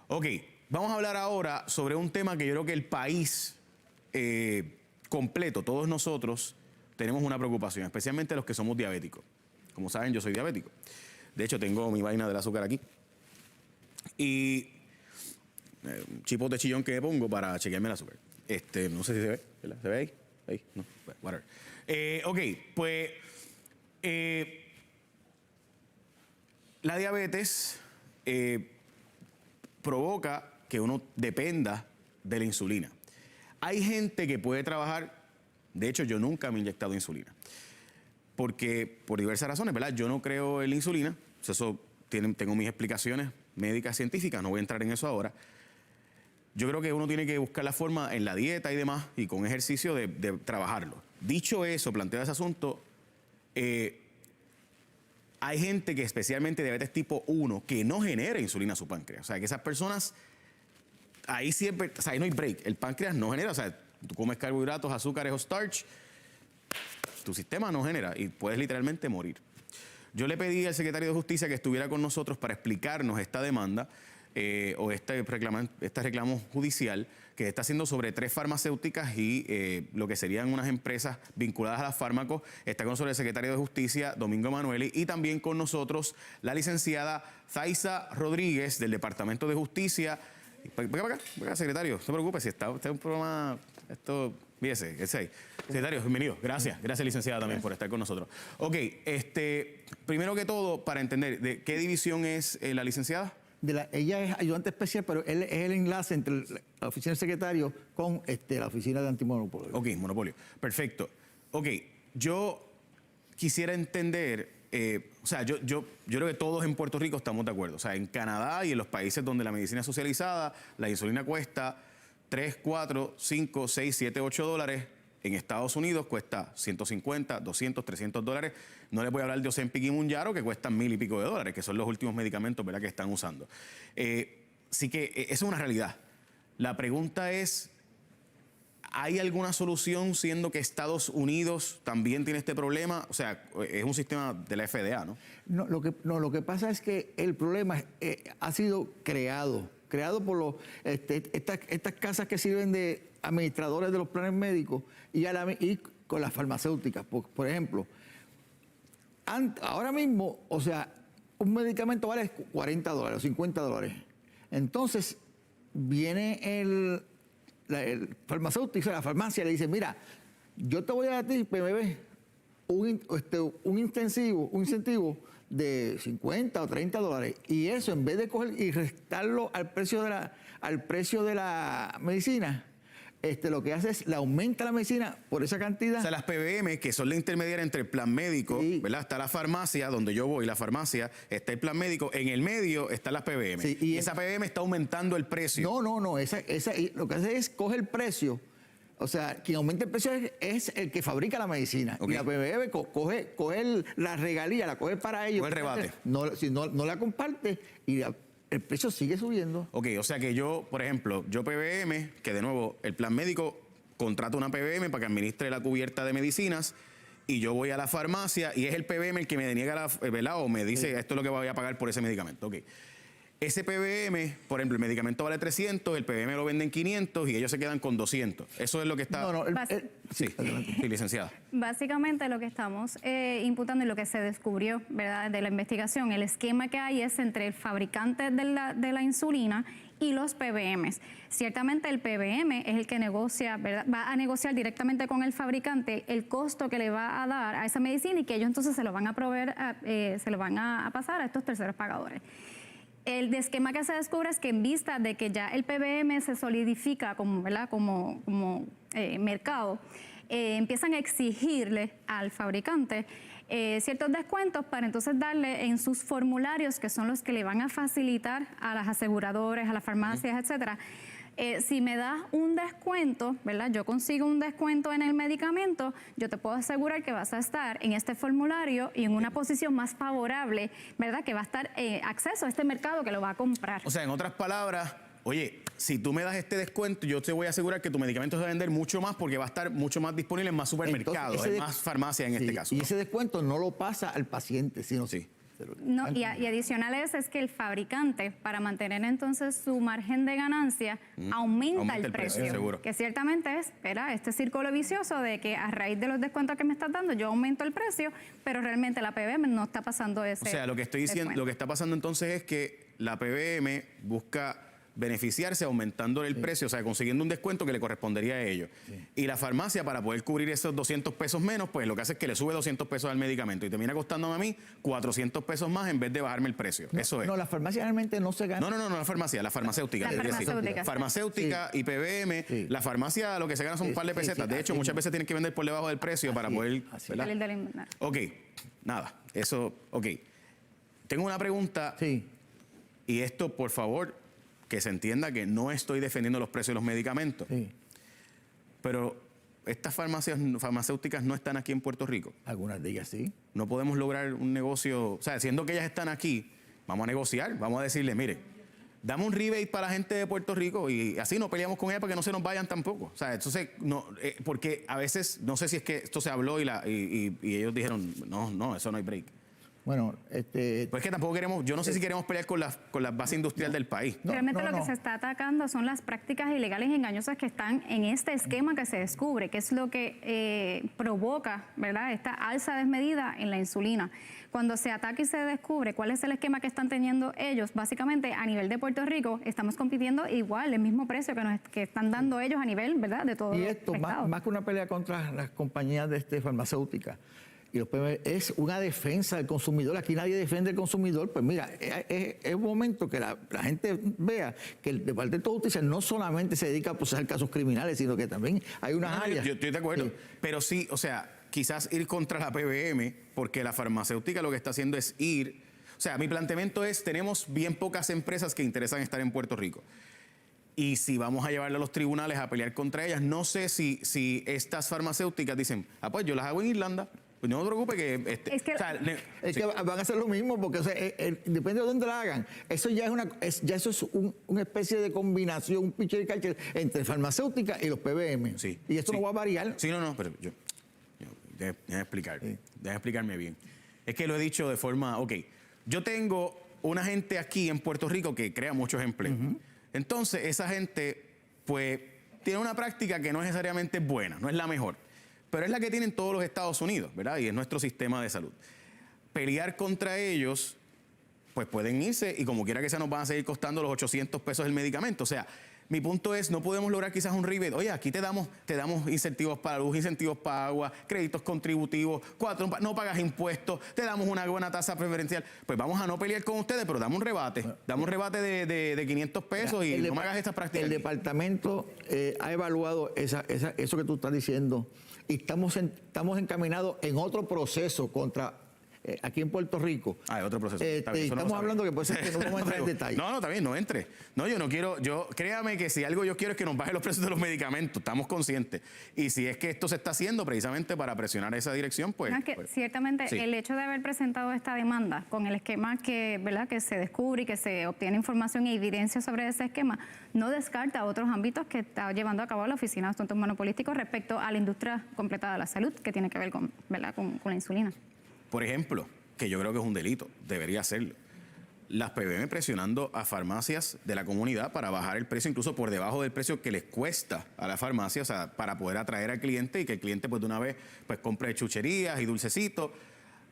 Ok, vamos a hablar ahora sobre un tema que yo creo que el país completo, todos nosotros, tenemos una preocupación, especialmente los que somos diabéticos. Como saben, yo soy diabético. De hecho, tengo mi vaina del azúcar aquí. Y chipos de chillón que me pongo para chequearme el azúcar. No sé si se ve, ¿verdad? ¿Se ve ahí? Ahí, no, whatever. Ok, pues la diabetes provoca que uno dependa de la insulina. Hay gente que puede trabajar, de hecho yo nunca me he inyectado insulina, porque por diversas razones, ¿verdad? Yo no creo en la insulina, eso tengo mis explicaciones médicas científicas, no voy a entrar en eso ahora. Yo creo que uno tiene que buscar la forma en la dieta y demás, y con ejercicio de trabajarlo. Dicho eso, planteado ese asunto, hay gente que especialmente diabetes tipo 1 que no genera insulina a su páncreas. O sea, que esas personas, ahí siempre, o sea, ahí no hay break. El páncreas no genera, o sea, tú comes carbohidratos, azúcares o starch, tu sistema no genera y puedes literalmente morir. Yo le pedí al secretario de Justicia que estuviera con nosotros para explicarnos esta demanda o este reclamo judicial que está haciendo sobre 3 farmacéuticas y lo que serían unas empresas vinculadas a los fármacos. Está con nosotros el secretario de Justicia, Domingo Emanueli, y también con nosotros la licenciada Zaisa Rodríguez del Departamento de Justicia. Venga acá, secretario, no se preocupe, si está usted en un programa, esto, fíjese, ese ahí. Secretario, bienvenido, gracias, licenciada también por estar con nosotros. Ok, primero que todo, para entender, ¿de qué división es la licenciada? Ella es ayudante especial, pero él es el enlace entre la oficina del secretario con la oficina de antimonopolio. Ok, monopolio. Perfecto. Ok, yo quisiera entender, o sea, yo creo que todos en Puerto Rico estamos de acuerdo. O sea, en Canadá y en los países donde la medicina es socializada, la insulina cuesta 3, 4, 5, 6, 7, 8 dólares. En Estados Unidos cuesta 150, 200, 300 dólares. No les voy a hablar de Ozempic y Mounjaro, que cuestan 1000 y pico de dólares, que son los últimos medicamentos, ¿verdad?, que están usando. Así que eso es una realidad. La pregunta es, ¿hay alguna solución siendo que Estados Unidos también tiene este problema? O sea, es un sistema de la FDA, ¿no? No, lo que pasa es que el problema ha sido creado por estas casas que sirven de administradores de los planes médicos y con las farmacéuticas. Por ejemplo, ahora mismo, o sea, un medicamento vale 40 dólares o 50 dólares. Entonces, viene el farmacéutico, la farmacia le dice, mira, yo te voy a dar a ti, PBB, un incentivo de 50 o 30 dólares. Y eso, en vez de coger y restarlo al precio de la medicina, lo que hace es le aumenta la medicina por esa cantidad. O sea, las PBM, que son la intermediaria entre el plan médico, sí, ¿verdad? Está la farmacia, donde yo voy, la farmacia, está el plan médico, en el medio están las PBM. Sí, y esa PBM está aumentando el precio. No, lo que hace es coge el precio. O sea, quien aumenta el precio es el que fabrica la medicina. Okay. Y la PBM coge la regalía, la coge para ellos. Coge el rebate. No la comparte y el precio sigue subiendo. Ok, o sea que yo, por ejemplo, yo PBM, que de nuevo, el plan médico contrata una PBM para que administre la cubierta de medicinas y yo voy a la farmacia y es el PBM el que me deniega ¿verdad? O me dice, sí, esto es lo que voy a pagar por ese medicamento. Ok. Ese PBM, por ejemplo, el medicamento vale 300, el PBM lo venden 500 y ellos se quedan con 200. Eso es lo que está... Sí, licenciada. Básicamente lo que estamos imputando y lo que se descubrió, ¿verdad?, de la investigación, el esquema que hay es entre el fabricante de la insulina y los PBMs. Ciertamente el PBM es el que negocia, ¿verdad?, va a negociar directamente con el fabricante el costo que le va a dar a esa medicina y que ellos entonces se lo van a proveer, se lo van a pasar a estos terceros pagadores. El esquema que se descubre es que en vista de que ya el PBM se solidifica como, ¿verdad?, como mercado, empiezan a exigirle al fabricante ciertos descuentos para entonces darle en sus formularios, que son los que le van a facilitar a las aseguradoras, a las farmacias, etcétera. Si me das un descuento, ¿verdad?, yo consigo un descuento en el medicamento, yo te puedo asegurar que vas a estar en este formulario y en una posición más favorable, ¿verdad?, que va a estar acceso a este mercado que lo va a comprar. O sea, en otras palabras, oye, si tú me das este descuento, yo te voy a asegurar que tu medicamento se va a vender mucho más porque va a estar mucho más disponible en más supermercados, en más farmacias en este caso. Y ese descuento no lo pasa al paciente, sino No, y adicional es que el fabricante, para mantener entonces su margen de ganancia, aumenta el precio. Seguro. Que ciertamente es, ¿verdad?, este círculo vicioso de que a raíz de los descuentos que me estás dando, yo aumento el precio, pero realmente la PBM no está pasando ese. O sea, lo que estoy diciendo, descuento. lo que está pasando entonces es que la PBM busca beneficiarse aumentando el precio, o sea, consiguiendo un descuento que le correspondería a ellos. Y la farmacia, para poder cubrir esos 200 pesos menos, pues lo que hace es que le sube 200 pesos al medicamento y termina costándome a mí 400 pesos más en vez de bajarme el precio. Eso es. No, la farmacia realmente no se gana. No, la farmacia, la farmacéutica. La es decir, farmacéutica. farmacéutica y PBM, Sí. la farmacia lo que se gana son un par de pesetas. De hecho, así muchas es. veces tienen que vender por debajo del precio para Así es, poder... así es. ¿verdad? Salir del inventario. Ok, nada, eso, ok. Tengo una pregunta Sí. y esto, por favor, que se entienda que no estoy defendiendo los precios de los medicamentos, Sí. pero estas farmacéuticas no están aquí en Puerto Rico. Algunas de ellas sí. No podemos lograr un negocio, o sea, siendo que ellas están aquí, vamos a negociar, vamos a decirle, mire, dame un rebate para la gente de Puerto Rico y así no peleamos con ellas para que no se nos vayan tampoco. O sea, entonces, no, porque a veces, no sé si es que esto se habló y ellos dijeron, no, eso no hay break. Bueno, Pues que tampoco queremos, yo no sé si queremos pelear con la base industrial del país. No, Realmente no, lo que no. se está atacando son las prácticas ilegales y engañosas que están en este esquema que se descubre, que es lo que provoca, ¿verdad?, esta alza desmedida en la insulina. Cuando se ataca y se descubre cuál es el esquema que están teniendo ellos, básicamente a nivel de Puerto Rico estamos compitiendo igual, el mismo precio que están dando ellos a nivel, ¿verdad?, de todo y el esto, estado. más que una pelea contra las compañías farmacéuticas, y los PBM, es una defensa del consumidor. Aquí nadie defiende al consumidor. Pues mira, es un momento que la gente vea que el Departamento de Justicia no solamente se dedica a procesar casos criminales, sino que también hay unas áreas. Yo estoy de acuerdo, Sí. pero sí, o sea, quizás ir contra la PBM, porque la farmacéutica lo que está haciendo es ir, o sea, mi planteamiento es, tenemos bien pocas empresas que interesan estar en Puerto Rico. Y si vamos a llevarle a los tribunales a pelear contra ellas, no sé si estas farmacéuticas dicen, pues yo las hago en Irlanda. Pues no me preocupe que... Es que- o sea, Es sí. que van a hacer lo mismo, porque o sea, depende de dónde la hagan. Eso ya eso es una especie de combinación, un pitcher y catcher entre farmacéutica y los PBM. Sí, Y esto sí. no va a variar. Sí, no, pero déjame explicar, déjame explicarme bien. Es que lo he dicho de forma, ok, yo tengo una gente aquí en Puerto Rico que crea muchos empleos. Entonces, esa gente, pues, tiene una práctica que no necesariamente es buena, no es la mejor, pero es la que tienen todos los Estados Unidos, ¿verdad? Y es nuestro sistema de salud. Pelear contra ellos, pues pueden irse y como quiera que sea nos van a seguir costando los 800 pesos el medicamento. O sea, mi punto es, no podemos lograr quizás un rebate. Oye, aquí te damos incentivos para luz, incentivos para agua, créditos contributivos, no pagas impuestos, te damos una buena tasa preferencial. Pues vamos a no pelear con ustedes, pero dame un rebate. Dame un rebate de 500 pesos y no me hagas estas prácticas. El aquí. departamento ha evaluado eso que tú estás diciendo y estamos encaminados en otro proceso contra aquí en Puerto Rico. Ah, es otro proceso. Está bien, eso no lo estamos sabía. hablando que puede ser que no vamos a entrar en detalle. No, está bien, no entre. No, yo no quiero, créame que si algo yo quiero es que nos bajen los precios de los medicamentos, estamos conscientes. Y si es que esto se está haciendo precisamente para presionar esa dirección, pues... No, es que pues, ciertamente sí. el hecho de haber presentado esta demanda con el esquema que, ¿verdad?, que se descubre y que se obtiene información y evidencia sobre ese esquema, no descarta otros ámbitos que está llevando a cabo la Oficina de Asuntos Monopolísticos respecto a la industria completa de la salud, que tiene que ver con, ¿verdad?, con la insulina. Por ejemplo, que yo creo que es un delito, debería hacerlo. Las PBM presionando a farmacias de la comunidad para bajar el precio incluso por debajo del precio que les cuesta a la farmacia, o sea, para poder atraer al cliente y que el cliente pues de una vez pues compre chucherías y dulcecitos.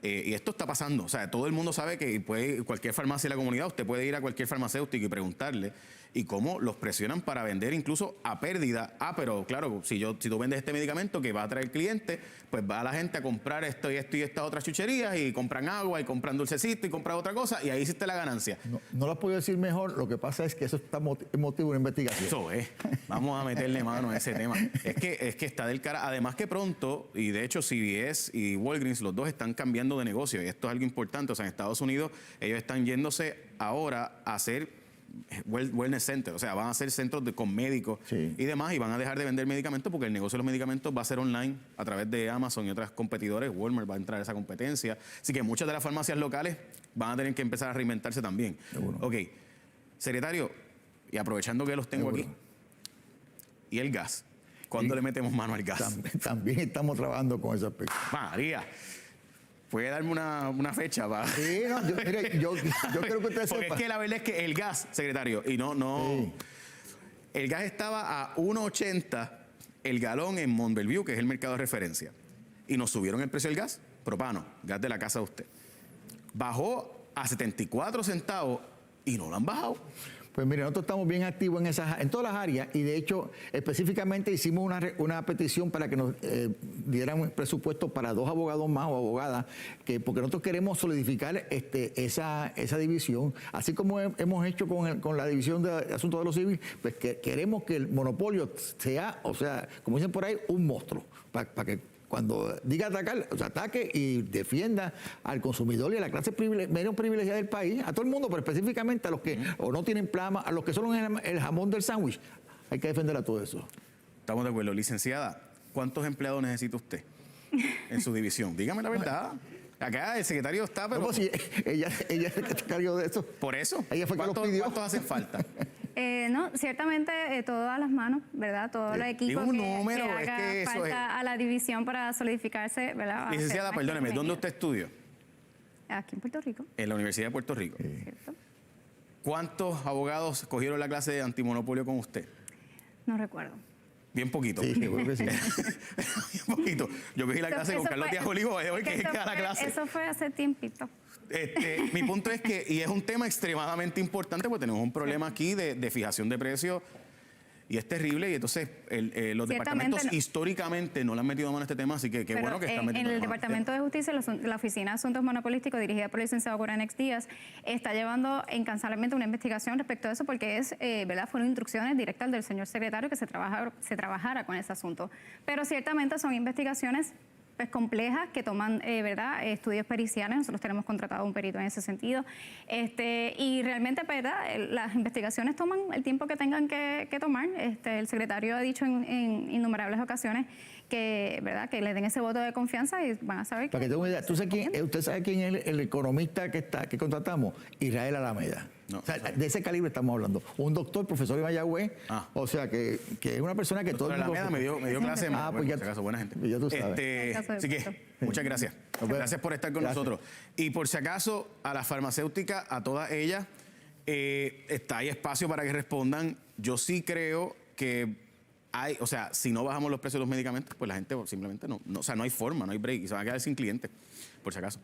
Y esto está pasando, o sea, todo el mundo sabe que cualquier farmacia de la comunidad, usted puede ir a cualquier farmacéutico y preguntarle y cómo los presionan para vender incluso a pérdida. Pero claro, si tú vendes este medicamento que va a traer cliente, pues va a la gente a comprar esto y estas otras chucherías y compran agua y compran dulcecitos y compran otra cosa y ahí hiciste la ganancia. No lo puedo decir mejor, lo que pasa es que eso está motivo de una investigación. Eso es. Vamos a meterle mano a ese tema. Es que está del cara. Además que pronto, y de hecho CVS y Walgreens, los dos están cambiando de negocio. Y esto es algo importante. O sea, en Estados Unidos ellos están yéndose ahora a hacer wellness center. O sea, van a ser centros con médicos Sí. y demás y van a dejar de vender medicamentos porque el negocio de los medicamentos va a ser online a través de Amazon y otros competidores. Walmart va a entrar a esa competencia. Así que muchas de las farmacias locales van a tener que empezar a reinventarse también. Seguro. Ok. Secretario, y aprovechando que los tengo Seguro. aquí, ¿y el gas? ¿Cuándo Sí. le metemos mano al gas? También estamos trabajando con ese aspecto. María. ¿Puede darme una fecha para...? Sí, no, mire, yo creo que usted Porque sepa. es que la verdad es que el gas, secretario, y no... Sí. El gas estaba a 1.80 el galón en Mont Belvieu, que es el mercado de referencia. Y nos subieron el precio del gas, propano, gas de la casa de usted. Bajó a 74 centavos y no lo han bajado. Pues mire, nosotros estamos bien activos en todas las áreas y de hecho específicamente hicimos una petición para que nos dieran un presupuesto para 2 abogados más o abogadas, porque nosotros queremos solidificar esa división, así como hemos hecho con la división de asuntos de los civiles, pues que queremos que el monopolio sea, o sea, como dicen por ahí, un monstruo, para que cuando diga atacar, o sea, ataque y defienda al consumidor y a la clase menos privilegiada del país, a todo el mundo, pero específicamente a los que o no tienen plama, a los que solo el jamón del sándwich. Hay que defender a todo eso. Estamos de acuerdo. Licenciada, ¿cuántos empleados necesita usted en su división? Dígame la verdad. Acá el secretario está, pero... No, pues, si ella es la que se cargó de eso. Por eso. Ella fue que lo pidió. ¿Cuántos hacen falta? No, ciertamente todas las manos, ¿verdad? Todo el equipo Digo un que número, es haga que eso falta es- a la división para solidificarse, ¿verdad? Va a ser Licenciada, más que perdóneme, ¿dónde bienvenido. usted estudió? Aquí en Puerto Rico, En la Universidad de Puerto Rico. ¿cierto? ¿Cuántos abogados cogieron la clase de antimonopolio con usted? No recuerdo. Bien poquito. Sí, seguro que sí. Bien poquito. Yo cogí la Eso- clase con eso Carlos fue- Díaz Olivo, hoy es que eso da la fue- clase. Eso fue hace tiempito. Mi punto es que, y es un tema extremadamente importante, porque tenemos un problema aquí de fijación de precios y es terrible. Y entonces los Ciertamente departamentos no. históricamente no le han metido mano a este tema, así que qué Pero bueno que están en metiendo el mano. Departamento de Justicia, la Oficina de Asuntos Monopolísticos, dirigida por el licenciado Coranex Díaz, está llevando incansablemente una investigación respecto a eso, porque ¿verdad? Fueron instrucciones directas del señor secretario que se trabajara con ese asunto. Pero ciertamente son investigaciones pues, complejas que toman ¿verdad? Estudios periciales. Nosotros tenemos contratado un perito en ese sentido. Y realmente, ¿verdad? Las investigaciones toman el tiempo que tengan que tomar. El secretario ha dicho en innumerables ocasiones que, ¿verdad? Que le den ese voto de confianza y van a saber Para que tenga una idea, ¿usted sabe quién es el economista que contratamos? Israel Alameda. No, O sea, de ese calibre estamos hablando. Un doctor, profesor de Mayagüez, o sea, que es una persona que todo el Doctora mundo... Alameda me dio clase en pues ya, por si acaso, buena gente. ya tú sabes. En caso de Así que, gusto. muchas gracias. Nos vemos. Gracias por estar con Gracias. nosotros. Y por si acaso, a las farmacéuticas, a todas ellas, hay espacio para que respondan. Yo sí creo que hay, o sea, si no bajamos los precios de los medicamentos, pues la gente simplemente no, o sea, no hay forma, no hay break y se van a quedar sin clientes, por si acaso.